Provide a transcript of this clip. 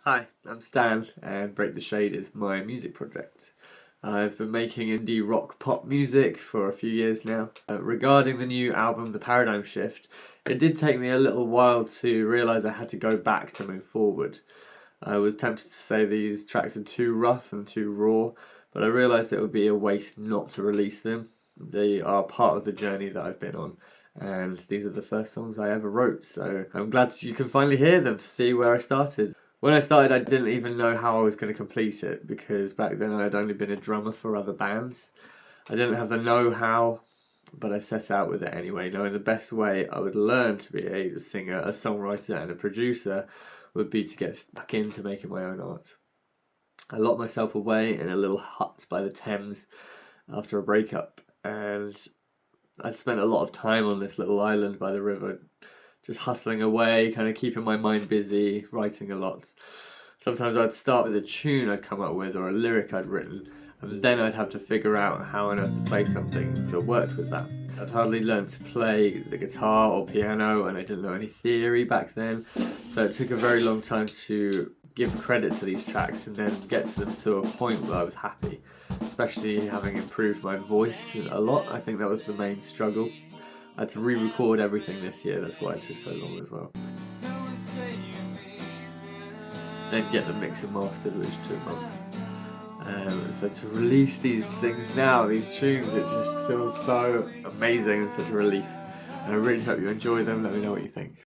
Hi, I'm Stan, and Break the Shade is my music project. I've been making indie rock pop music for a few years now. Regarding the new album, The Paradigm Shift, it did take me a little while to realise I had to go back to move forward. I was tempted to say these tracks are too rough and too raw, but I realised it would be a waste not to release them. They are part of the journey that I've been on, and these are the first songs I ever wrote, so I'm glad you can finally hear them to see where I started. When I started, I didn't even know how I was going to complete it because back then I had only been a drummer for other bands. I didn't have the know-how, but I set out with it anyway, knowing the best way I would learn to be a singer, a songwriter, and a producer would be to get stuck into making my own art. I locked myself away in a little hut by the Thames after a breakup, and I'd spent a lot of time on this little island by the river, just hustling away, kind of keeping my mind busy, writing a lot. Sometimes I'd start with a tune I'd come up with or a lyric I'd written, and then I'd have to figure out how on earth to play something that worked with that. I'd hardly learned to play the guitar or piano, and I didn't know any theory back then, so it took a very long time to give credit to these tracks and then get to them to a point where I was happy, especially having improved my voice a lot. I think that was the main struggle. I had to re-record everything this year, that's why it took so long as well. Then get the mix and mastered, which took months. So to release these things now, these tunes, it just feels so amazing and such a relief. And I really hope you enjoy them. Let me know what you think.